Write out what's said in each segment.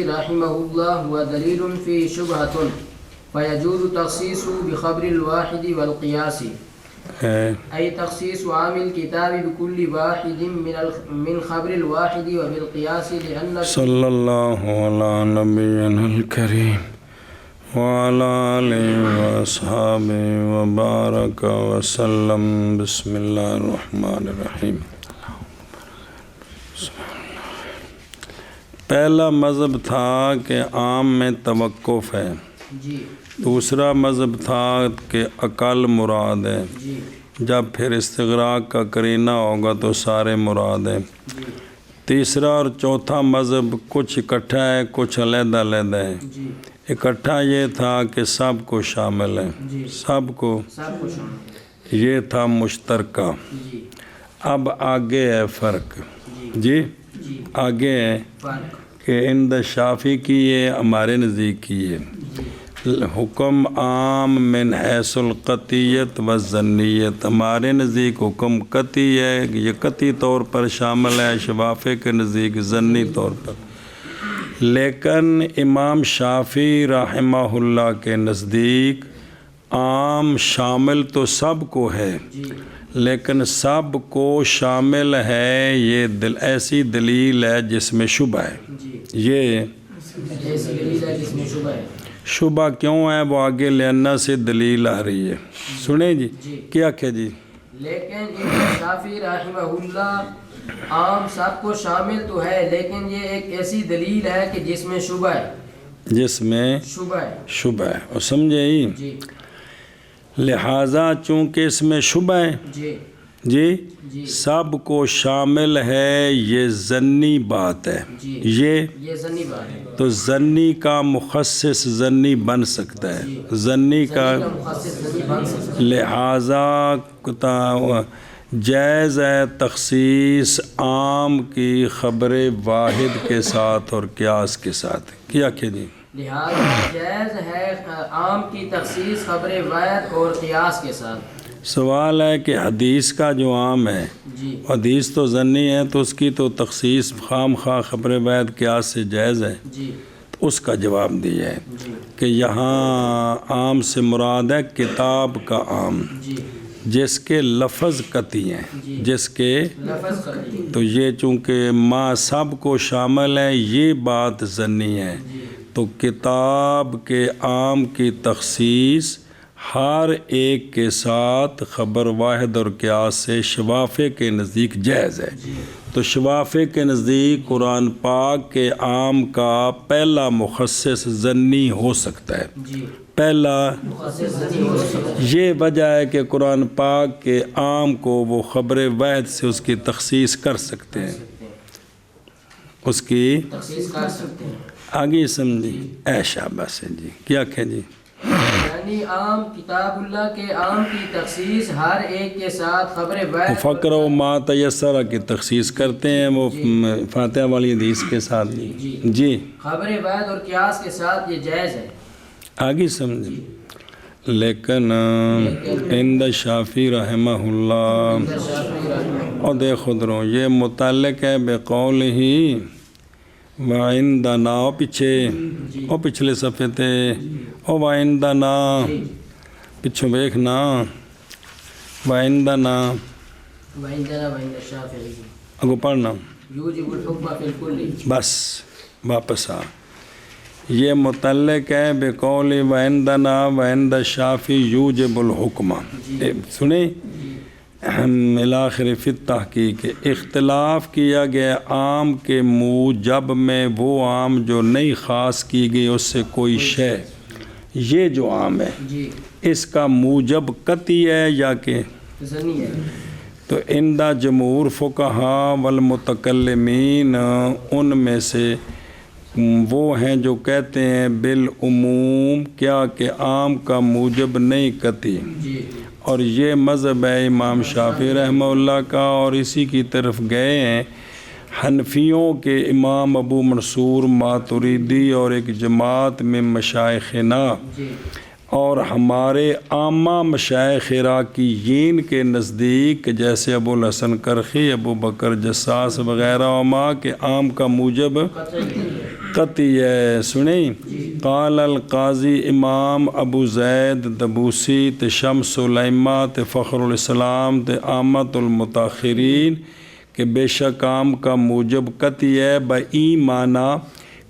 رحمه الله هو دليل فيه شبهة فيجوز تخصيصه بخبر الواحد والقياس أي تخصيص عام الكتاب بكل واحد من خبر الواحد وبالقياس لأن صلى الله على نبينا الكريم وعلى آله وأصحابه وبارك وسلم بسم الله الرحمن الرحیم. پہلا مذہب تھا کہ عام میں توقف ہے، دوسرا مذہب تھا کہ اقل مراد ہے، جب پھر استغراق کا قرینہ ہوگا تو سارے مراد ہیں. تیسرا اور چوتھا مذہب کچھ اکٹھا ہے کچھ علیحدہ علیحدہ ہے. اکٹھا یہ تھا کہ سب کو شامل ہے، سب کو، یہ تھا مشترکہ. اب آگے ہے فرق، جی آگے ہے کہ عند شافعی کی ہے، ہمارے نزدیک کی ہے. حکم عام من حیث القطعیت و ظنیت، ہمارے نزدیک حکم قطعی ہے، یہ قطعی طور پر شامل ہے، شافعی کے نزدیک ظنی طور پر. لیکن امام شافعی رحمہ اللہ کے نزدیک عام شامل تو سب کو ہے، لیکن سب کو شامل ہے یہ ایسی دلیل ہے جس میں شبہ ہے. یہ شبہ کیوں ہے وہ آگے لینا سے دلیل آ رہی ہے. سنیں جی کیا کہ جی لیکن امام شافعی رحمہ اللہ عام سب کو شامل تو ہے، لیکن یہ ایک ایسی دلیل ہے کہ جس میں شبہ ہے، جس میں شبہ ہے. اور سمجھے جی، لہٰذا چونکہ اس میں شبہ ہے جی سب کو شامل ہے، یہ ظنی بات ہے. یہ ظنی بات ہے، تو ظنی کا مخصص ظنی بن سکتا ہے، ظنی کا، لہٰذا جائز ہے تخصیص عام کی خبر واحد کے ساتھ اور قیاس کے ساتھ. کیا کہ جی لہٰذا جائز ہے عام کی تخصیص خبر واحد اور قیاس کے ساتھ. سوال ہے کہ حدیث کا جو عام ہے، حدیث تو ظنی ہے تو اس کی تو تخصیص خام خواہ خبر واحد قیاس سے جائز ہے. تو اس کا جواب دیا ہے کہ یہاں عام سے مراد ہے کتاب کا عام، جس کے لفظ قطعی ہیں، جس کے تو یہ چونکہ ما سب کو شامل ہے یہ بات ظنی ہے، تو کتاب کے عام کی تخصیص ہر ایک کے ساتھ خبر واحد اور قیاس سے شوافع کے نزدیک جائز ہے. تو شوافع کے نزدیک قرآن پاک کے عام کا پہلا مخصص ظنی ہو سکتا ہے. پہلا یہ وجہ ہے کہ قرآن پاک کے عام کو وہ خبر واحد سے اس کی تخصیص کر سکتے ہیں، اس کی آگے سمجھی. اے شاباش ہے جی. کیا کہ جی یعنی عام کتاب اللہ کے عام کی تخصیص ہر ایک کے ساتھ خبر واحد فقر و ما تیسر کی تخصیص کرتے ہیں، وہ فاتحہ والی حدیث کے ساتھ جی خبر واحد اور قیاس کے ساتھ یہ جائز ہے. آگے سمجھیں. لیکن عند شافعی رحمہ اللہ، اور دیکھو درو یہ متعلق ہے بقول ہی وعندنا، او پچھلے صفحے تھے، او وعندنا پچھو بیکھنا، وعندنا اگو پڑھنا بس واپس آ. یہ متعلق ہے بقول وعندنا وعند الشافعی یوجب الحکم. سنیں الاخر فی التحقیق، اختلاف کیا گیا عام کے موجب میں وہ عام جو نئی خاص کی گئی اس سے کوئی شے، یہ جو عام ہے اس کا موجب قطعی ہے یا کہ ظنی ہے. تو عند جمہور فقہا والمتکلمین ان میں سے وہ ہیں جو کہتے ہیں بالعموم کیا کہ عام کا موجب نہیں قطعی، اور یہ مذہب ہے امام شافعی رحمہ اللہ کا، اور اسی کی طرف گئے ہیں حنفیوں کے امام ابو منصور ماتریدی اور ایک جماعت میں مشائخنا، اور ہمارے عامہ مشائخ عراقیین کے نزدیک جیسے ابو الحسن کرخی، ابو بکر جساس وغیرہ علماء کے عام کا موجب قطعی ہے. سنیں قال القاضی امام ابو زید دبوسی تے شمس الائمہ تے فخر الاسلام تے آمت المتاخرین کہ بے شک عام کا موجب قطعی ہے بئی معنی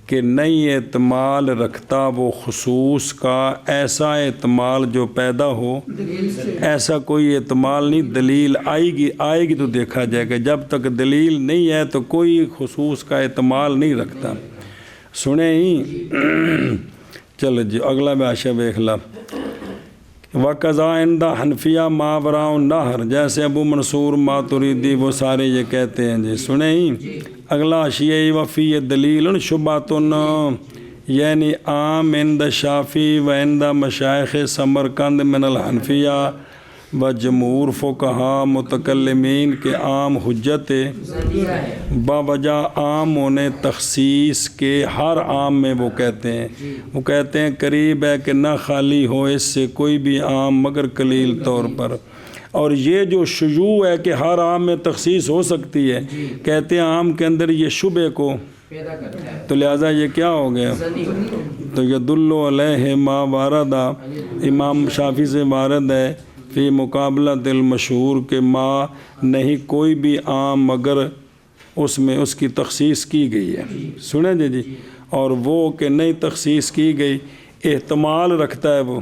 کہ نہیں اعتمال رکھتا وہ خصوص کا ایسا اعتمال جو پیدا ہو. ایسا کوئی اعتمال نہیں. دلیل آئے گی تو دیکھا جائے گا. جب تک دلیل نہیں ہے تو کوئی خصوص کا اعتمال نہیں رکھتا. سنیں ہی چلو جی اگلا باشا دیکھ لا. وقضا عندہ حنفیہ ماوراء النہر جیسے ابو منصور ماتریدی وہ سارے یہ کہتے ہیں جی. سنیں ہی اگلا اشیاء وفی دلیل شبہتن یعنی عام عند شافی و عند مشائخ سمرقند من الحنفیہ و جمہور فقہا متکلمین کے عام حجت باوجہ عام ہونے تخصیص کے ہر عام میں وہ کہتے ہیں قریب ہے کہ نہ خالی ہو اس سے کوئی بھی عام مگر قلیل طور پر. اور یہ جو شیوع ہے کہ ہر عام میں تخصیص ہو سکتی ہے کہتے ہیں عام کے اندر یہ شبہ کو تو لہٰذا یہ کیا ہو گیا. تو یدل علیہ ما واردہ امام شافعی سے وارد ہے فی مقابلہ دل مشہور کے ما نہیں کوئی بھی عام مگر اس میں اس کی تخصیص کی گئی ہے. سنیں جی اور وہ کہ نہیں تخصیص کی گئی احتمال رکھتا ہے وہ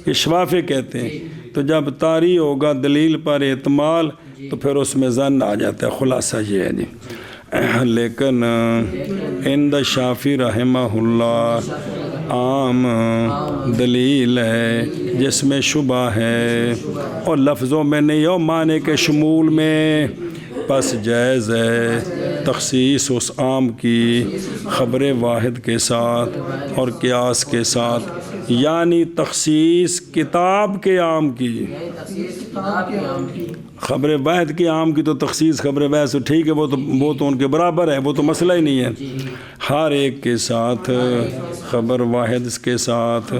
اشوافے کہتے ہیں. تو جب طاری ہوگا دلیل پر احتمال تو پھر اس میں ظن آ جاتا ہے. خلاصہ یہ ہے جی. لیکن عند شافعی رحمہ اللہ عام دلیل ہے جس میں شبہ ہے اور لفظوں میں نہیں ہو معنی کے شمول میں پس جائز ہے تخصیص اس عام کی خبر واحد کے ساتھ اور قیاس کے ساتھ. یعنی تخصیص کتاب کے عام کی خبر واحد کے عام کی تو تخصیص خبر واحد سے ٹھیک ہے وہ تو ان کے برابر ہے. وہ تو مسئلہ ہی نہیں ہے. ہر ایک کے ساتھ خبر واحد کے ساتھ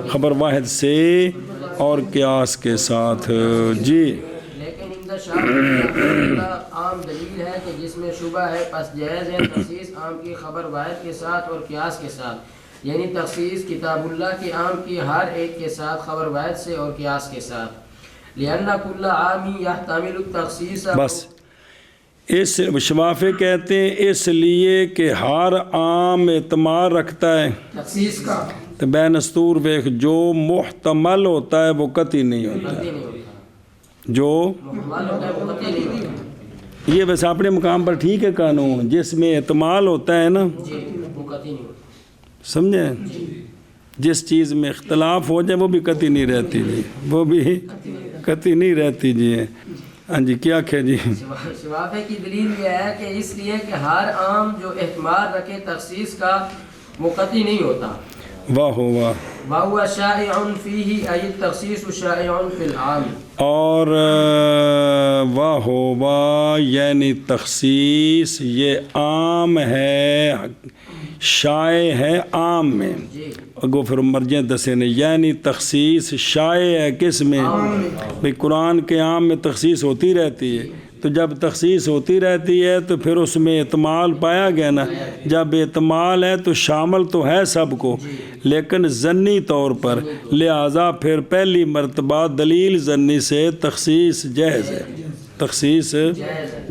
خبر واحد سے اور قیاس کے ساتھ جی. عام دلیل ہے کہ جس میں شبہ ہے پس جائز ہے تخصیص عام کی خبر واحد کے ساتھ اور قیاس کے ساتھ. یعنی تخصیص کتاب اللہ کے عام کی ہر ایک کے ساتھ خبر واحد سے اور قیاس کے ساتھ. لأن كل عام يحتمل التخصيص بس اس شوافے کہتے ہیں اس لیے کہ ہر عام اعتماد رکھتا ہے تخصیص کا. تو بے نستور ویخ جو محتمل ہوتا ہے وہ قطعی نہیں ہوتا. جو یہ ویسے اپنے مقام پر ٹھیک ہے قانون جس میں احتمال ہوتا ہے نا سمجھیں. جس چیز میں اختلاف ہو جائے وہ بھی قطعی نہیں رہتی جی. وہ بھی قطعی نہیں رہتی جی. ہاں جی کیا کہے جی. شوافے کی دلیل یہ ہے کہ اس لیے کہ ہر عام جو احتمال رکھے تخصیص کا وہ قطعی نہیں ہوتا. واہ واہ. وَهُوَ شَائِعٌ فِيهِ أي التخصيص شائع في العام. اور واہ واہ یعنی تخصیص یہ عام ہے شائع ہے عام میں. اگو پھر مرجیں دسے نے یعنی تخصیص شائع ہے کس میں بھئی قرآن کے عام میں تخصیص ہوتی رہتی ہے. تو جب تخصیص ہوتی رہتی ہے تو پھر اس میں احتمال پایا گیا نا. جب احتمال ہے تو شامل تو ہے سب کو لیکن ضنی طور پر. لہٰذا پھر پہلی مرتبہ دلیل ضنی سے تخصیص جائز ہے. تخصیص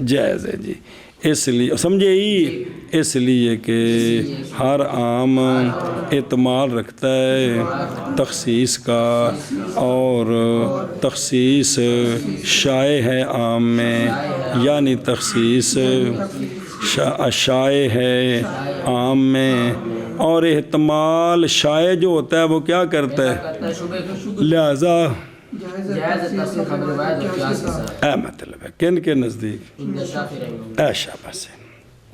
جائز ہے جی. اس لیے سمجھے ہی اس لیے کہ ہر عام اعتماد رکھتا ہے تخصیص کا اور تخصیص شائع ہے عام میں. یعنی تخصیص شائع ہے عام میں اور احتمال شائع جو ہوتا ہے وہ کیا کرتا ہے لہذا اے مطلب ہے کن کے نزدیک اے شاباش.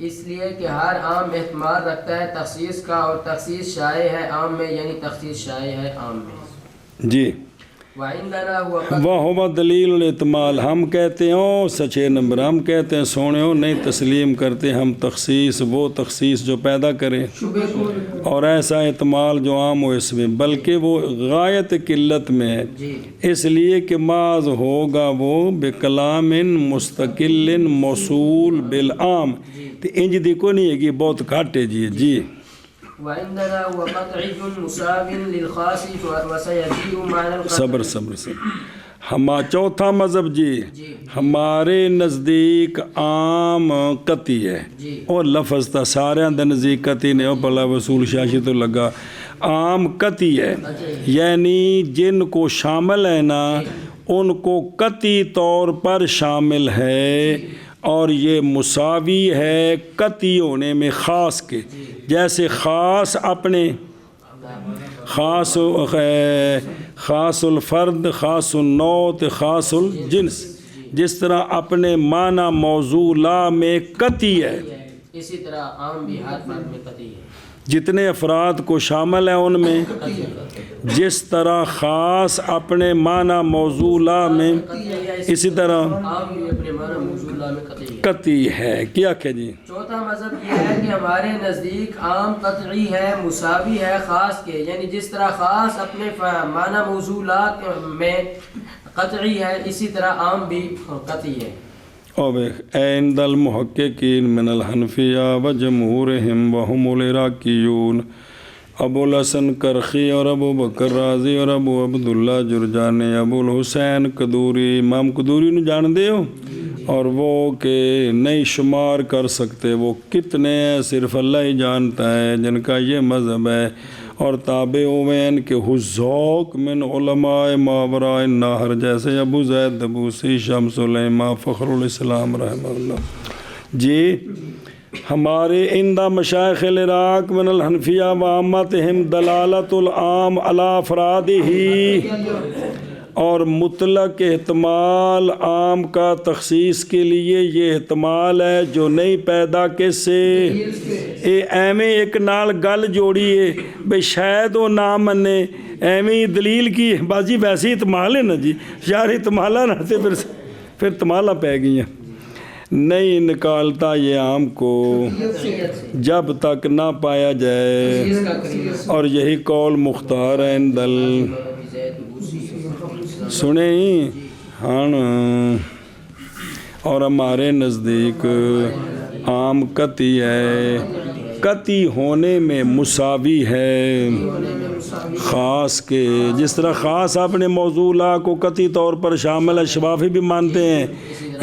اس لیے کہ ہر عام احتمال رکھتا ہے تخصیص کا اور تخصیص شائع ہے عام میں. یعنی تخصیص شائع ہے عام میں جی. وہ دلیل الاحتمال ہم کہتے ہیں سچے نمبر ہم کہتے ہیں سونے ہو نہیں تسلیم کرتے ہم تخصیص وہ تخصیص جو پیدا کرے اور ایسا احتمال جو عام ہو اس میں بلکہ وہ غایت قلت میں ہے. اس لیے کہ معاذ ہوگا وہ بکلام مستقل موصول بالعام. تو انج دی کو نہیں ہے کہ بہت گھاٹے جی. وعندنا هو قطعي مساو للخاص وسيجيء معنى القطع. صبر چوتھا مذہب جی ہمارے نزدیک عام قطعی ہے اور لفظ تا سارے دے نزدیک قطعی نے اور پلا وصول شاشی تو لگا عام قطعی ہے یعنی جن کو شامل ہے نا ان کو قطعی طور پر شامل ہے اور یہ مساوی ہے قطعی ہونے میں خاص کے جیسے خاص اپنے خاص الفرد خاص النوع خاص الجنس جس طرح اپنے معنی موضوع لا میں قطعی ہے اسی طرح عام بھی ہاتھ بات میں قطعی ہے جتنے افراد کو شامل ہیں ان میں جس طرح خاص اپنے معنی موضوع لا میں اسی طرح قطعی ہے. کیا کہ جی چوتھا مذہب یہ ہے کہ ہمارے نزدیک عام قطعی ہے مساوی ہے خاص کے یعنی جس طرح خاص اپنے معنی موضوعات میں قطعی ہے اسی طرح عام بھی قطعی ہے. عند المحققین من الحنفیہ و جمہورہم وہم العراقیون ابو الحسن کرخی اور ابو بکر رازی اور ابو عبداللہ جرجانی ابو الحسین قدوری امام قدوری نے جان دے ہو اور وہ کہ نہیں شمار کر سکتے وہ کتنے ہیں صرف اللہ ہی جانتا ہے جن کا یہ مذہب ہے اور تابعین کے حذوق من علماء ماوراء النہر جیسے ابو زید دبوسی شمس العلماء فخر الاسلام رحمہ اللہ جی ہمارے عندہ مشائخ العراق من الحنفیہ و عامتہم دلالت العام علی افرادہ اور مطلق احتمال عام کا تخصیص کے لیے یہ احتمال ہے جو نہیں پیدا کس سے ایویں ایک نال گل جوڑیے بے شاید وہ نہ منے ایویں دلیل کی بازی ویسے احتمال ہے نا جی یار احتمالہ نہ تھے پھر احتمالہ پہ گئی ہیں نہیں نکالتا یہ عام کو جب تک نہ پایا جائے اور یہی قول مختار ہے اندل سنیں ہاں اور ہمارے نزدیک عام قطعی ہے قطعی ہونے میں مساوی ہے خاص کے جس طرح خاص اپنے موضوع کو قطعی طور پر شامل ہے شفافی بھی مانتے ہیں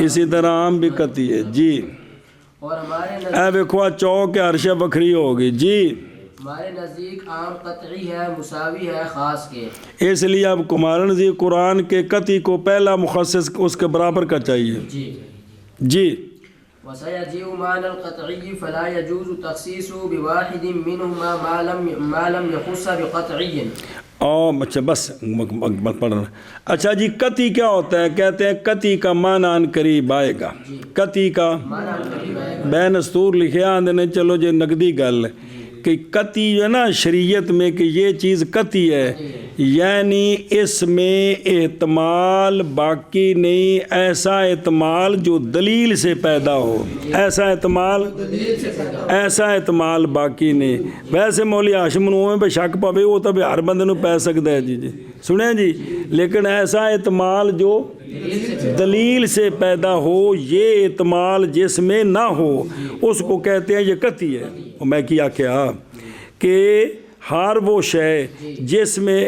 اسی طرح عام بھی قطعی ہے جی اے ویکھو چوک عرشہ بکھری ہوگی جی ہمارے نزدیک عام قطعی ہے مساوی ہے خاص کے اس لیے اب ہمارے نزدیک قرآن کے قطعی کو پہلا مخصص اس کے برابر کا چاہیے جی وسيجيء معنى القطعي فلا يجوز تخصيصه بواحد منهما ما لم يخص بقطعي اچھا بس پڑھ رہا اچھا جی قطعی کیا ہوتا ہے کہتے ہیں قطعی کا معنی ان قریب آئے گا قطعی کا بین استور لکھے آندھنے چلو جی نقدی گل کہ قطعی جو ہے نا شریعت میں کہ یہ چیز قطعی ہے یعنی اس میں احتمال باقی نہیں ایسا احتمال جو دلیل سے پیدا ہو ایسا احتمال باقی نہیں ویسے مولی ہاشم نویں پہ شک پوے وہ تو ہر بندے نو پہ سکتا ہے جی سنیں جی لیکن ایسا احتمال جو دلیل سے پیدا ہو یہ احتمال جس میں نہ ہو اس کو کہتے ہیں یہ قطعی ہے اور میں کیا کہ ہر وہ شے جس میں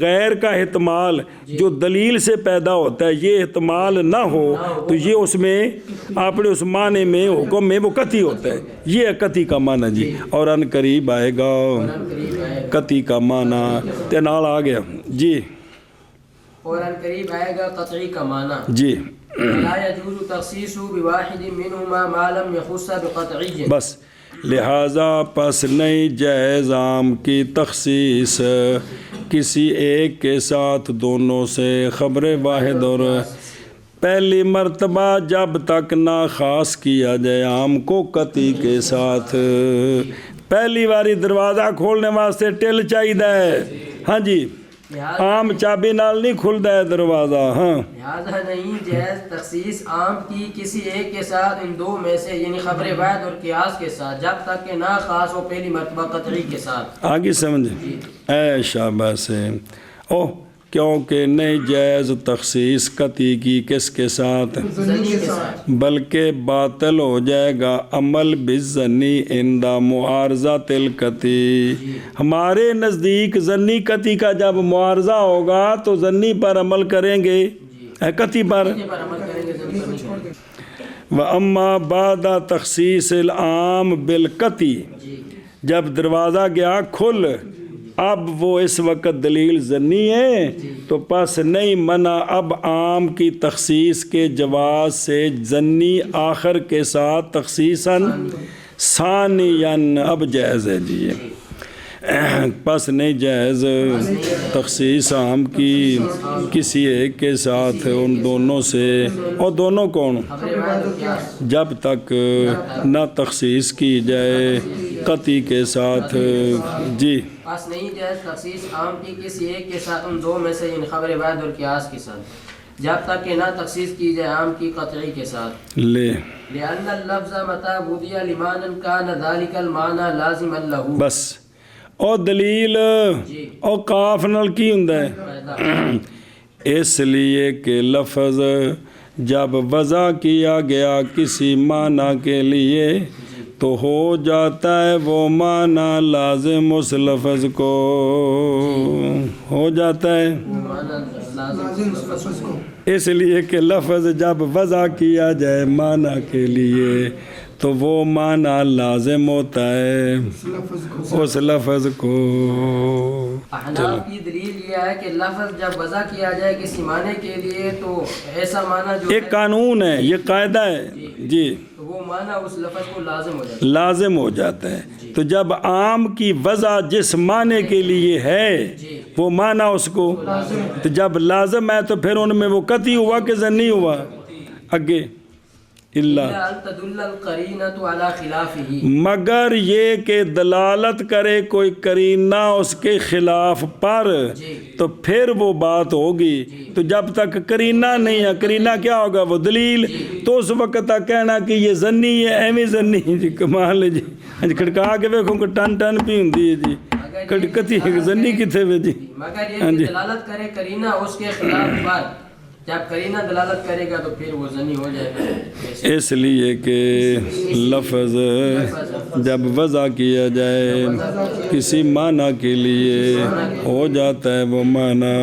غیر کا احتمال جو دلیل سے پیدا ہوتا ہے یہ احتمال نہ ہو تو یہ اس میں اپنے اس معنی میں حکم میں وہ قطعی ہوتا ہے یہ قطعی کا معنی جی اور ان قریب آئے گا قطعی کا معنی تنال آ گیا جی اور ان قریب آئے گا قطعی کا معنی جی لا يجوز تخصيص بواحد منهما ما لم يخص بقطعي بس لہٰذا پس نہیں جائز عام کی تخصیص کسی ایک کے ساتھ دونوں سے خبر واحد اور پہلی مرتبہ جب تک نہ خاص کیا جائے عام کو قطعی کے ساتھ پہلی باری دروازہ کھولنے واسطے ٹل چاہیے ہاں جی عام چابی نال نہیں کھلتا ہے دروازہ ہاں لہذا نہیں جائز تخصیص عام کی کسی ایک کے ساتھ ان دو میں سے یعنی خبر واحد اور قیاس کے ساتھ جب تک کہ نہ خاص ہو پہلی مرتبہ قطعی کے ساتھ آگے سمجھ اے شاباش او کیونکہ نہیں جائز تخصیص قطعی کی کس کے ساتھ، بلکہ باطل ہو جائے گا عمل بالظنی عند معارضۃ القطعی. ہمارے نزدیک ظنی قطعی کا جب معارضہ ہوگا تو ظنی پر عمل کریں گے، قطعی پر. وَأَمَّا بَعْدَ تخصیص العام بالقطعی، جب دروازہ گیا کھل، اب وہ اس وقت دلیل ظنی ہے تو پس نہیں منع اب عام کی تخصیص کے جواز سے ظنی آخر کے ساتھ تخصیصاً ثانیاً اب جائز ہے. جی پس نہیں جائز تخصیص عام کی کسی ایک کے ساتھ ان دونوں سے، اور دونوں کون، جب تک نہ تخصیص کی جائے قطعی کے ساتھ. جی پس نہیں جائز تخصیص عام کی کسی ایک کے ساتھ ان دو میں سے، ان خبر واحد اور قیاس کے ساتھ، جب تک کہ نہ تخصیص کی جائے عام کی قطعی کے ساتھ. لأن اللفظ متى بدی لمعنى كان ذلك المعنى لازما له. بس اور دلیل اور قاف نال کی ہوندا ہے، اس لیے کہ لفظ جب وضع کیا گیا کسی معنی کے لیے تو ہو جاتا ہے وہ معنی لازم اس لفظ کو، ہو جاتا ہے اس لیے کہ لفظ جب وضع کیا جائے معنی کے لیے تو وہ معنی لازم ہوتا ہے اس لفظ کو. احناف کی دلیل یہ ہے کہ لفظ جب وضع کیا جائے کسی معنی کے لیے تو ایسا معنی جو ایک قانون ہے، یہ قاعدہ ہے. جی وہ معنی اس لفظ کو لازم ہو جاتا ہے، لازم ہو جاتا ہے. تو جب عام کی وضع جس معنی کے لیے ہے وہ معنی اس کو، تو جب لازم ہے تو پھر ان میں وہ قطعی ہوا کہ ظنی ہوا. آگے مگر یہ کہ دلالت کرے کوئی قرینہ اس کے خلاف پر تو پھر وہ بات ہوگی. تو جب تک قرینہ نہیں ہے، قرینہ کیا ہوگا، وہ دلیل، تو اس وقت تک کہنا کہ یہ ظنی ہے، ایویں ظنی. جی کمال ہے جی. کھڑکا کے ویکھو کہ ٹن ٹن پی ہوندی ہے جی، کٹکتی ظنی کتنے وے جی. مگر یہ دلالت کرے قرینہ اس کے خلاف پر، جب قرینہ دلالت کرے گا تو پھر وہ ظنی ہو جائے گا. اس لیے کہ لفظ جب وضع کیا جائے کسی معنی کے لیے ہو جاتا ہے وہ معنی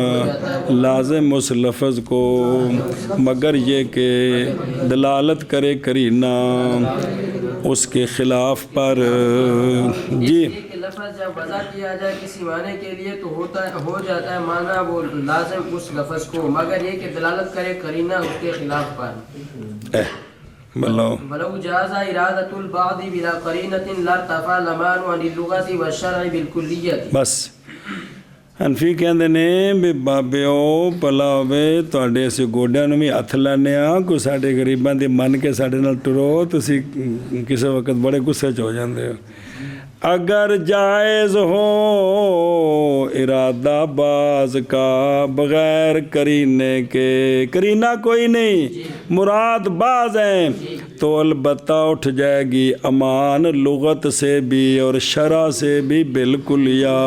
لازم اس لفظ کو، مگر یہ کہ دلالت کرے قرینہ اس کے خلاف پر. جی لفظ جب وضع کیا جائے کسی معنی کے لیے تو ہو جاتا ہے معنی وہ لازم اس لفظ کو، مگر یہ کہ دلالت کرے قرینہ اس کے خلاف پر. ولو جاز ارادۃ البعض بلا قرینۃ لارتفع المان عن اللغۃ والشرع بالکلیۃ. بس حنفی کہندے نے بھی بابیو پلا ہوے تواڈے اسی گوڈیاں نوں بھی ہتھ لانے آ، کوئی ساڈے غریباں دی من کے ساڈے نال ٹرو، تسی کسے وقت بڑے غصے چ ہو جاندے ہو. اگر جائز ہو ارادہ باز کا بغیر قرینے کے، قرینہ کوئی نہیں، مراد باز ہیں، تو البتہ اٹھ جائے گی امان لغت سے بھی اور شرع سے بھی بالکل. یا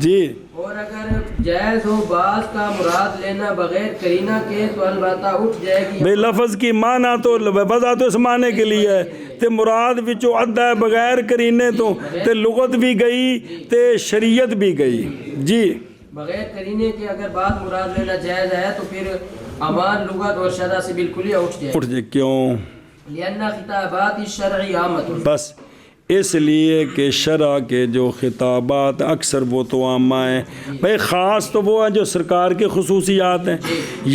جی اور اگر جائز ہو باز کا مراد لینا بغیر قرینہ کے تو البتہ اٹھ جائے گی. بھئی لفظ کی معنی تو وضع تو اس معنی کے لیے ہے، تے مراد وچوں ادا ہے بغیر قرینے تو تے لغت بھی گئی تے شریعت بھی گئی. جی بغیر قرینے کے اگر بات مراد لینا جائز ہے تو پھر امان لغت اور شرع سے بالکل ہی اٹھ جائے. کیوں؟ لأن خطابات الشرع عامۃ. بس اس لیے کہ شرع کے جو خطابات اکثر وہ تو عامہ ہیں. بھئی خاص تو وہ ہیں جو سرکار کے خصوصیات ہیں،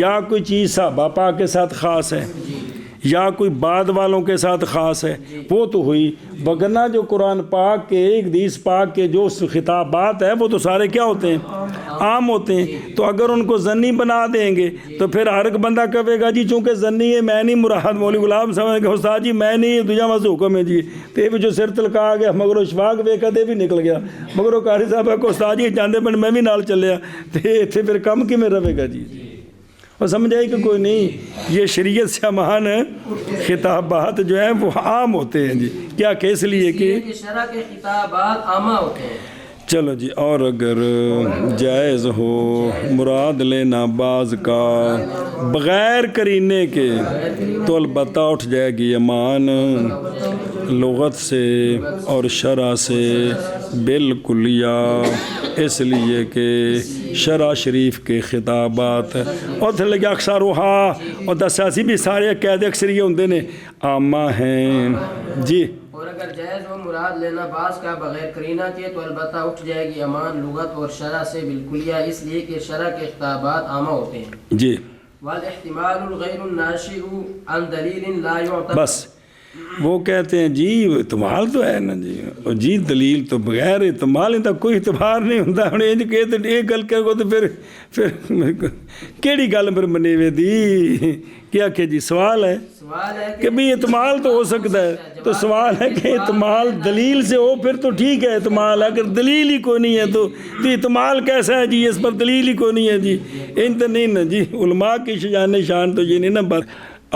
یا کوئی چیز صحابہ پاک کے ساتھ خاص ہے، یا کوئی بعد والوں کے ساتھ خاص ہے، وہ تو ہوئی. وگرنہ جو قرآن پاک کے حدیث پاک کے جو خطابات ہیں وہ تو سارے کیا ہوتے ہیں، عام ہوتے ہیں. تو اگر ان کو ظنی بنا دیں گے تو پھر ہر ایک بندہ کہے گا جی چونکہ ظنی ہے میں نہیں مراد. مولوی غلام سمجھ گا استاد جی میں نہیں، دوجا واسطے حکم ہے جی. تو یہ بھی جو سر تلکا گیا مگر وہ اشفاق ویکھا دے بھی نکل گیا، مگر وہ قاری صاحب کو استاد جی جاندے پن میں بھی نال چلیا، تو اتنے پھر کم کیویں رہے گا جی. اور سمجھ آئی کہ کوئی نہیں، یہ شریعت سے امان خطابات جو ہیں وہ عام ہوتے ہیں. جی کیا کہ اس لیے کہ شرع کے خطابات عامہ ہوتے ہیں. چلو جی، اور اگر جائز ہو مراد لینا بعض کا بغیر قرینے کے تو البتہ اٹھ جائے گی امان لغت سے اور شرع سے بالکلیہ، اس لیے کہ شرع شریف کے خطابات اور تھے لگے اکثر وہا اور دساسی بھی سارے قید اکثر یہ ہوندے نے عامہ ہیں جی۔ اور اگر جائز ہو مراد لینا بعض کا بغیر قرینہ کے تو البتہ اٹھ جائے گی امان لغت اور شرع سے بالکلیہ، اس لیے کہ شرع کے خطابات عامہ ہوتے ہیں جی۔ والاحتمال الغیر الناشئ عن دلیل لا یعتبر، بس وہ کہتے ہیں جی احتمال تو ہے نا جی، اور جی دلیل تو بغیر احتمال ہی کوئی اعتبار نہیں ہوتا، ہوں یہ گل کرو تو پھر کیڑی گل پھر منے ہوئے دی کیا کہ جی سوال ہے کہ بھی احتمال تو ہو سکتا ہے، تو سوال ہے کہ احتمال دلیل سے ہو پھر تو ٹھیک ہے احتمال، اگر دلیل ہی کوئی نہیں ہے تو احتمال کیسا ہے جی، اس پر دلیل ہی کوئی نہیں ہے جی، ان تو نہیں نا جی، علماء کی شان تو یہ نہیں نا بات۔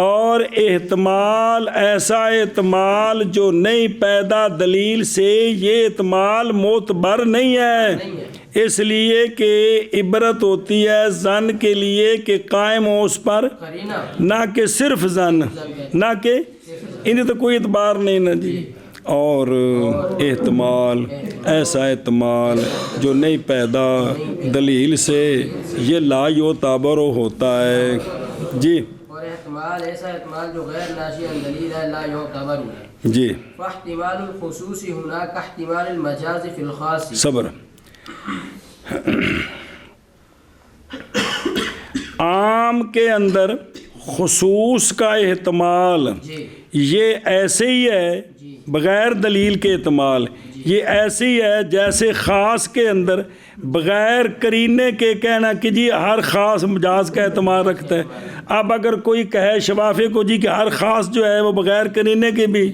اور احتمال ایسا احتمال جو نہیں پیدا دلیل سے، یہ احتمال معتبر نہیں ہے، اس لیے کہ عبرت ہوتی ہے ظن کے لیے کہ قائم ہو اس پر، نہ کہ صرف ظن، نہ کہ انہیں تو کوئی اعتبار نہیں نا جی۔ اور احتمال ایسا احتمال جو نہیں پیدا دلیل سے، یہ لا یعتبر ہوتا ہے جی۔ احتمال ایسا احتمال جو غیر ناشئ عن دلیل ہے لا یعتبر جی۔ فاحتمال الخصوص هنا كاحتمال المجاز في الخاص، صبر۔ عام کے اندر خصوص کا احتمال یہ ایسے ہی ہے بغیر دلیل کے احتمال، یہ ایسے ہی ہے جیسے خاص کے اندر بغیر قرینے کے کہنا کہ جی ہر خاص مجاز کا احتمال رکھتا ہے۔ اب اگر کوئی کہے شفافے کو جی کہ ہر خاص جو ہے وہ بغیر قرینے کے بھی،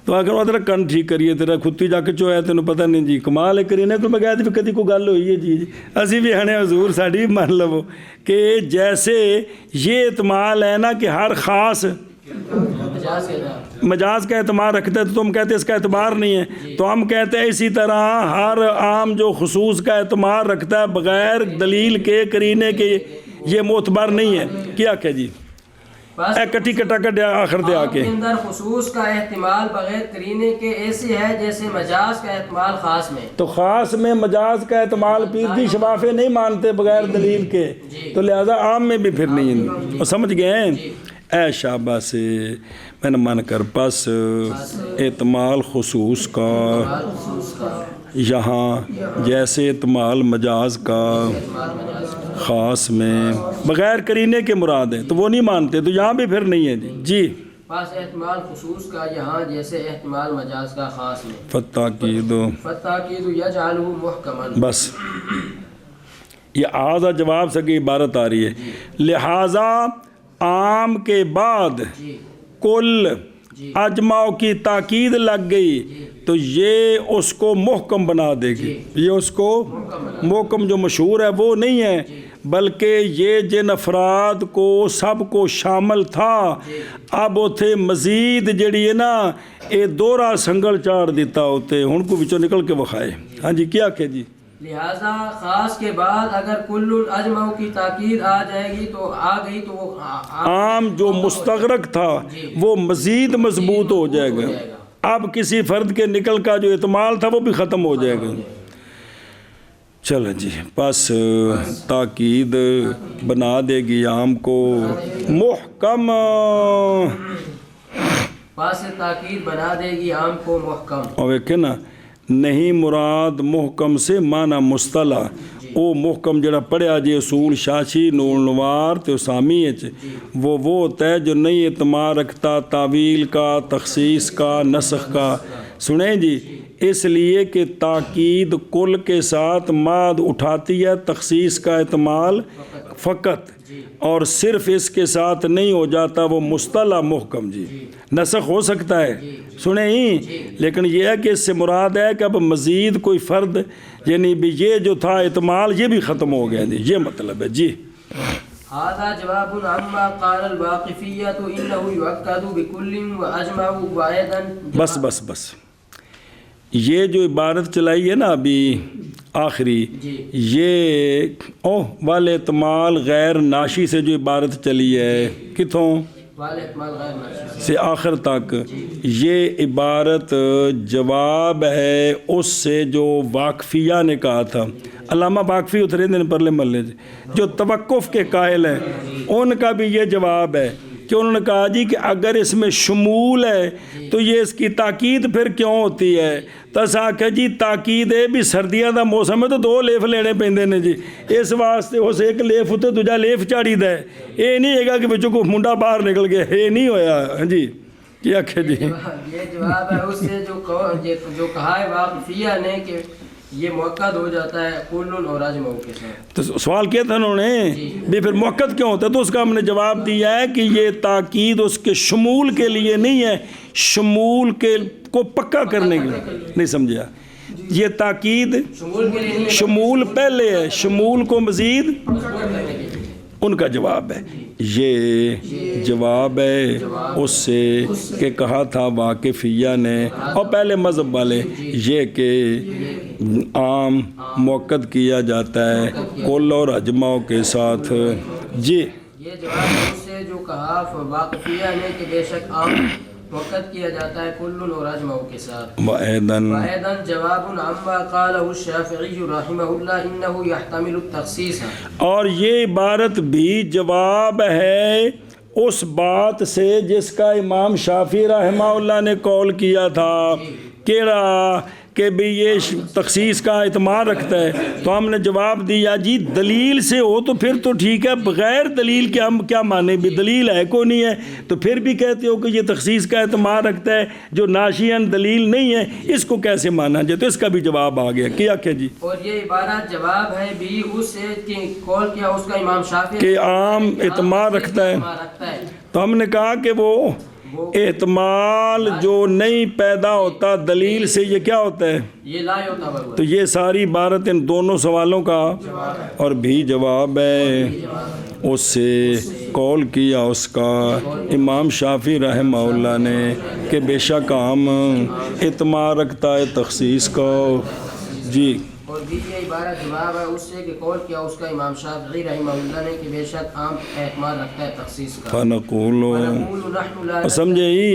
تو اگر وہ تیرا کن ٹھیک کریے تیرا خودی جا کے جو ہے تینوں پتہ نہیں جی کمال ہے کرینے تو بغیر بھی کدی کوئی گل ہوئی ہے جی اسی بھی ہنے حضور ساڑی بھی مان لو کہ جیسے یہ احتمال ہے نا کہ ہر خاص مجاز کا اعتبار رکھتے تو تم کہتے اس کا اعتبار نہیں ہے، تو ہم کہتے ہیں اسی طرح ہر عام جو خصوص کا اعتبار رکھتا ہے بغیر دلیل کے قرینے کے یہ معتبر نہیں ہے۔ کیا کہ جی کٹی کٹا کٹیا آخر دے آ کے اندر خصوص کا احتمال بغیر قرینے کے ایسے ہے جیسے مجاز کا احتمال خاص میں، تو خاص میں مجاز کا احتمال پیر دی شفافے نہیں مانتے بغیر دلیل کے، تو لہذا عام میں بھی پھر نہیں ہے۔ سمجھ گئے ہیں؟ اے شابہ سے میں نے من کر پس احتمال خصوص کا یہاں جیسے احتمال مجاز کا خاص میں بغیر قرینے کے مراد ہے تو وہ نہیں مانتے، تو یہاں بھی پھر نہیں ہے جی۔ پاس احتمال خصوص کا یہاں جیسے احتمال مجاز کا خاص میں، فتاکید یجعلہ محکما، بس یہ آزا جواب سے کی عبارت آ رہی ہے، لہٰذا عام کے بعد کل اجماع کی تاکید لگ گئی تو یہ اس کو محکم بنا دے گی، یہ اس کو محکم جو مشہور ہے وہ نہیں ہے بلکہ یہ جن افراد کو سب کو شامل تھا اب اتھے مزید جڑی ہے نا یہ دورہ سنگل چاڑ دیتا ہوتے ہن کو بچوں نکل کے بخائے۔ ہاں جی کیا کہ جی لہذا خاص کے بعد اگر کل اجماع کی تاکید آ جائے گی تو آ گئی تو وہ عام جو مستغرق تھا وہ مزید مضبوط ہو جائے گا، اب کسی فرد کے نکل کا جو احتمال تھا وہ بھی ختم ہو جائے گا۔ چلو جی پس تاکید بنا دے گی عام کو محکم، پس تاکید بنا دے گی عام کو محکم، اور ویکھے نا نہیں مراد محکم سے معنی مصطلح او محکم جڑا پڑھیا جی اصول شاشی نور نوار تے اسامی وہ ہوتا ہے جو نہیں اعتماد رکھتا تعویل کا تخصیص کا نسخ کا۔ سنیں جی اس لیے کہ تاکید کل کے ساتھ ماد اٹھاتی ہے تخصیص کا احتمال فقط، اور صرف اس کے ساتھ نہیں ہو جاتا وہ مصطلح محکم جی، نسخ ہو سکتا ہے سنیں ہی، لیکن یہ ہے کہ اس سے مراد ہے کہ اب مزید کوئی فرد یعنی بھی یہ جو تھا احتمال یہ بھی ختم ہو گیا جی، یہ مطلب ہے جی۔ هذا جواب عما قال الواقفیۃ انه یؤکد بکل واجمع وايضا، بس یہ جو عبارت چلائی ہے نا ابھی آخری، یہ والاحتمال غیر ناشی سے جو عبارت چلی ہے کتوں سے آخر تک، یہ عبارت جواب ہے اس سے جو واقفیہ نے کہا تھا۔ علامہ واقفی اترے دن پرلے ملے جو توقف کے قائل ہیں، ان کا بھی یہ جواب ہے کہ انہوں نے کہا جی کہ اگر اس میں شمول ہے تو یہ اس کی تاکید پھر کیوں ہوتی ہے؟ تس آکھے جی تاکید ہے بھی سردیاں دا موسم ہے تو 2 لیف لینے پیندے نے جی، اس واسطے اس ایک لیف ہوتے دوجا لیف چاڑی دا ہے، یہ نہیں ہے گا کہ بچوں کو منڈا باہر نکل گیا، یہ نہیں ہویا جی۔ کیا کہ جی یہ جواب ہے اس سے جو کہا ہے واقفیہ نے کہ یہ موقع ہو جاتا ہے کل اور راجمہ کے ساتھ۔ تو سوال کیا تھا انہوں نے بھی پھر موقع کیوں ہوتا ہے؟ تو اس کا ہم نے جواب دیا ہے کہ یہ تاکید اس کے شمول کے لیے نہیں ہے، شمول کے کو پکا کرنے کے لیے نہیں سمجھا۔ یہ تاکید شمول پہلے ہے، شمول کو مزید ان کا جواب ہے۔ یہ جواب ہے اس سے کہ کہا تھا واقفیہ نے اور پہلے مذہب والے یہ کہ عام موقت کیا جاتا ہے کل اور اجماع کے ساتھ۔ جی یہ جواب ہے اس سے جو کہا واقفیہ نے کہ بے شک عام وقت کیا جاتا ہے کل اور اجماع کے ساتھ۔ وَأَيْضًا جواب عما قاله الشافعي رحمہ اللہ انه يحتمل التخصیص، اور یہ عبارت بھی جواب ہے اس بات سے جس کا امام شافعی رحمہ اللہ نے قول کیا تھا کہ بھی یہ تخصیص کا اعتماد رکھتا ہے۔ تو ہم نے جواب دیا جی دلیل سے ہو تو پھر تو ٹھیک ہے، بغیر دلیل کے ہم کیا مانیں؟ بھی دلیل ہے کوئی نہیں ہے تو پھر بھی کہتے ہو کہ یہ تخصیص کا اعتماد رکھتا ہے، جو ناشیاً دلیل نہیں ہے اس کو کیسے مانا جائے؟ تو اس کا بھی جواب آ گیا۔ کیا کہ جی اور یہ عبارت جواب ہے بھی اس سے کہ قول کیا اس کا امام شافعی کہ عام اعتماد رکھتا ہے۔ تو ہم نے کہا کہ وہ احتمال جو نہیں پیدا ہوتا دلیل سے، یہ کیا ہوتا ہے؟ یہ لا یعتبر۔ تو یہ ساری عبارت ان دونوں سوالوں کا اور بھی جواب ہے اس سے قول کیا اس کا امام شافعی رحمہ اللہ نے کہ بے شک عام اعتماد رکھتا ہے تخصیص کا۔ جی اور بھی یہ عبارت جواب ہے اس سے کہ قول کیا اس کا امام شافعی رحمہ اللہ نے کہ بے شک عام اعتماد رکھتا ہے تخصیص کا۔ فنقول سمجھے ہی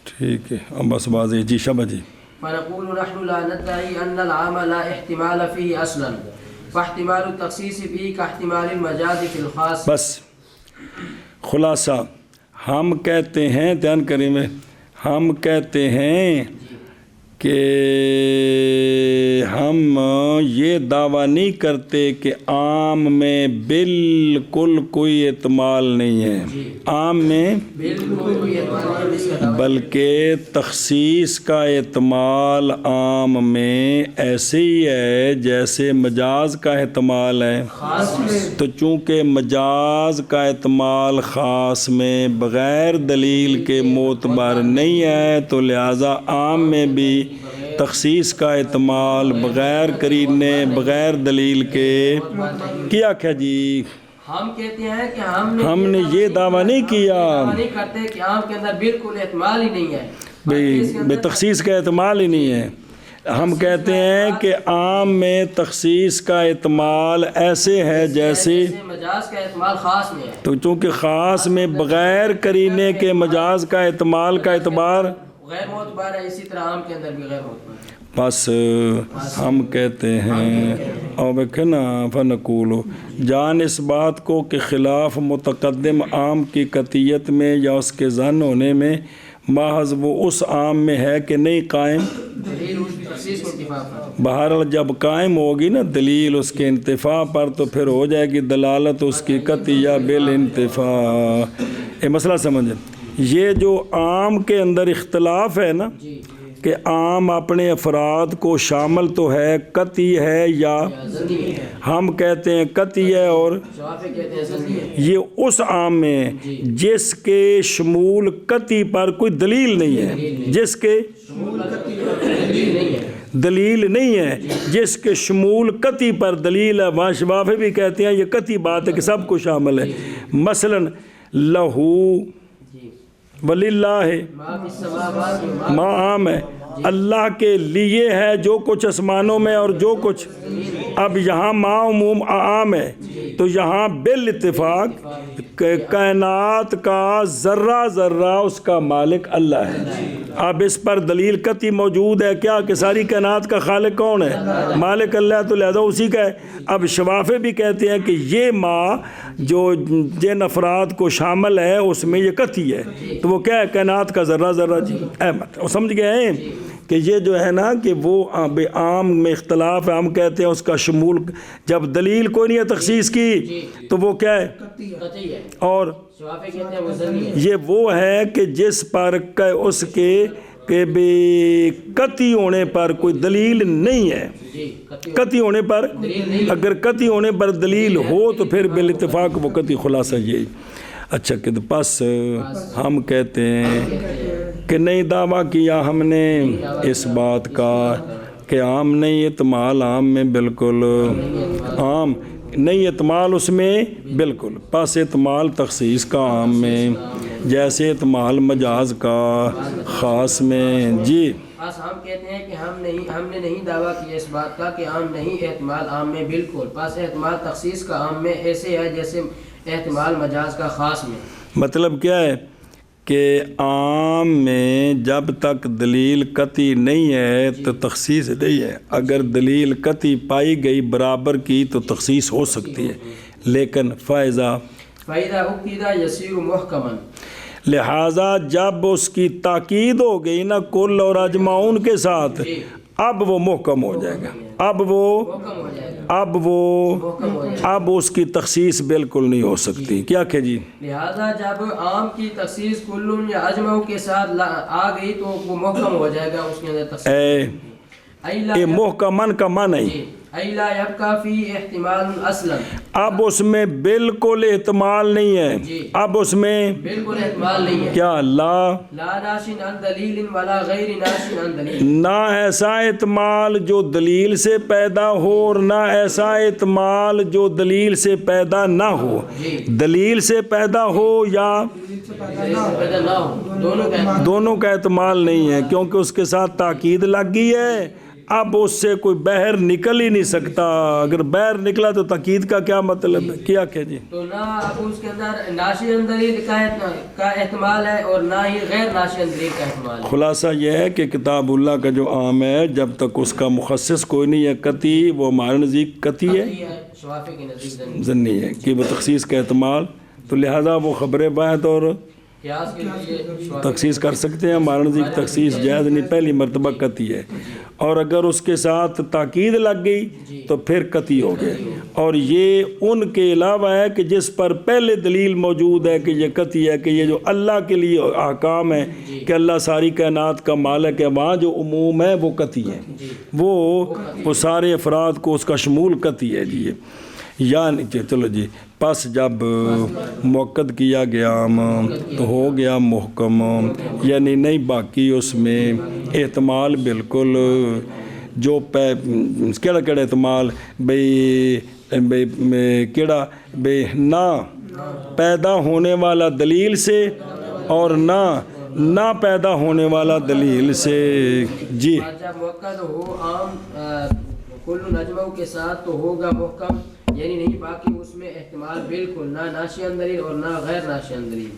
ٹھیک ہے اب بس واضح۔ جی شبہ جی فنقول نحن لا ندعي ان العام لا احتمال فيه اصلا فاحتمال التخصيص فيه كاحتمال المجاز في الخاص۔ بس خلاصہ ہم کہتے ہیں، دھیان کریں میں، ہم کہتے ہیں کہ ہم یہ دعویٰ نہیں کرتے کہ عام میں بالکل کوئی احتمال نہیں ہے، عام میں بلکہ تخصیص کا احتمال عام میں ایسے ہی ہے جیسے مجاز کا احتمال ہے۔ تو چونکہ مجاز کا احتمال خاص میں بغیر دلیل کے معتبر نہیں ہے تو لہٰذا عام میں بھی تخصیص کا احتمال بغیر قرینے بغیر دلیل کے کیا کیا جی ہم کہتے ہیں کہ ہم نے یہ دعویٰ نہیں کیا نہیں کرتے کہ عام کے اندر بالکل احتمال ہی نہیں ہے، بے تخصیص کا احتمال ہی نہیں ہے۔ ہم کہتے ہیں کہ عام میں تخصیص کا احتمال ایسے ہے جیسے مجاز کا احتمال خاص میں ہے، تو چونکہ خاص میں بغیر قرینے کے مجاز کا احتمال کا اعتبار غیر معتبر ہے، اسی طرح عام کے اندر بھی غیر معتبر ہے۔ بس ہم کہتے ہیں اور دیکھیں نا فنقول جان اس بات کو کہ خلاف متقدم عام کی قطعیت میں یا اس کے ظن ہونے میں محض وہ اس عام میں ہے کہ نہیں قائم، بہرحال جب قائم ہوگی نا دلیل اس کے انتفاع پر تو پھر ہو جائے گی دلالت اس کی قطعیہ بالانتفاع۔ یہ مسئلہ سمجھیں، یہ جو عام کے اندر اختلاف ہے نا کہ عام اپنے افراد کو شامل تو ہے، قطعی ہے یا ہم کہتے ہیں قطعی ہے اور یہ اس عام میں جس کے شمول قطعی پر کوئی دلیل نہیں ہے، جس کے دلیل نہیں ہے، جس کے شمول قطعی پر دلیل ہے، وہاں شفافی بھی کہتے ہیں یہ قطعی بات ہے کہ سب کو شامل ہے۔ مثلا لہو وللہ ما فی السماوات و ما ما عام ہے، اللہ کے لیے ہے جو کچھ آسمانوں میں اور جو کچھ. اب یہاں ما عموم عام ہے تو یہاں بالاتفاق کائنات کا ذرہ ذرہ اس کا مالک اللہ ہے. اب اس پر دلیل قطعی موجود ہے کیا کہ ساری کائنات کا خالق کون ہے؟ مالک اللہ، تو لہذا اسی کا ہے. اب شوافے بھی کہتے ہیں کہ یہ ما جو جن افراد کو شامل ہے اس میں یہ قطعی ہے، تو وہ کیا ہے؟ کائنات کا ذرہ ذرہ. جی احمد وہ سمجھ گئے ہیں کہ یہ جو ہے نا کہ وہ عام میں اختلاف ہے، ہم کہتے ہیں اس کا شمول جب دلیل کوئی نہیں ہے تخصیص کی تو وہ کیا ہے؟ قطعی ہے. اور شوافی کہتے ہیں وہ ظنی ہے. یہ وہ ہے کہ جس پر اس کے کہ بے قطعی ہونے پر کوئی دلیل نہیں ہے. قطعی ہونے پر اگر قطعی ہونے پر دلیل ہو تو پھر بالاتفاق وہ قطعی خلاصہ یہی. اچھا کہ پس ہم کہتے ہیں کہ نہیں دعویٰ کیا ہم نے اس بات کا کہ عام نہیں احتمال عام میں بالکل عام نہیں احتمال اس میں بالکل، پس احتمال تخصیص کا عام میں جیسے احتمال مجاز کا خاص میں. جی بس ہم کہتے ہیں کہ ہم نے نہیں دعویٰ کیا اس بات کا کہ عام نہیں احتمال عام میں بالکل، پس احتمال تخصیص کا عام میں ایسے ہے جیسے احتمال مجاز کا خاص میں. مطلب کیا ہے کہ عام میں جب تک دلیل قطعی نہیں ہے تو تخصیص نہیں ہے. اگر دلیل قطعی پائی گئی برابر کی تو تخصیص ہو سکتی ہے، لیکن فائزہ اقتدى یسیر محکماً، لہٰذا جب اس کی تاکید ہو گئی نا کل اور اجمعون کے ساتھ اب وہ محکم ہو جائے گا. اب اس کی تخصیص بالکل نہیں ہو سکتی. کیا کہ جی لہذا جب عام کی تخصیص کل یا اجمع کے ساتھ آ گئی تو وہ محکم ہو جائے گا اس کے اندر تخصیص. محکمن کا معنی ہے ایلا یبقى فی احتمال اصلا، اب اس میں بالکل احتمال نہیں ہے. اب اس میں بالکل احتمال نہیں ہے. کیا لا ناشن عن دلیل ولا غیر ناشن عن دلیل، نہ ایسا احتمال جو دلیل سے پیدا ہو اور نہ ایسا احتمال جو دلیل سے پیدا نہ ہو. دلیل سے پیدا ہو یا پیدا نہ ہو، دونوں کا احتمال نہیں ہے کیونکہ اس کے ساتھ تاکید لگ گئی ہے. اب اس سے کوئی باہر نکل ہی نہیں سکتا. اگر باہر نکلا تو تاکید کا کیا مطلب ہے؟ کیا کہ جی تو نہ اب اس کے اندر ناشئ دلیل کا احتمال ہے اور نہ ہی غیر ناشئ دلیل کا احتمال ہے. خلاصہ یہ ہے کہ کتاب اللہ کا جو عام ہے جب تک اس کا مخصص کوئی نہیں ہے قطعی، وہ ہمارے نزدیک قطعی ہے، شوافی کے نزدیک ظنی ہے کہ وہ تخصیص کا احتمال، تو لہذا وہ خبر واحد اور تخصیص کر سکتے ہیں. ہمارے نزدیک تخصیص جائز نہیں، پہلی مرتبہ قطعی ہے. اور اگر اس کے ساتھ تاکید لگ گئی تو پھر قطعی ہو گئے. اور یہ ان کے علاوہ ہے کہ جس پر پہلے دلیل موجود ہے کہ یہ قطعی ہے کہ یہ جو اللہ کے لیے احکام ہے کہ اللہ ساری کائنات کا مالک ہے، وہاں جو عموم ہے وہ قطعی ہے، وہ سارے افراد کو اس کا شمول قطعی ہے. جی یعنی چلو جی پس جب موقد کیا گیا تو ہو گیا محکم، یعنی نہیں باقی اس میں احتمال بالکل جو کیڑا احتمال کیڑا نہ پیدا ہونے والا دلیل سے اور نہ پیدا ہونے والا دلیل سے. جی جب موقد ہو عام کل نجموں کے ساتھ تو ہوگا محکم، یعنی نہیں باقی اس میں احتمال بالکل نہ ناشئ دلیل اور نہ غیر ناشئ دلیل.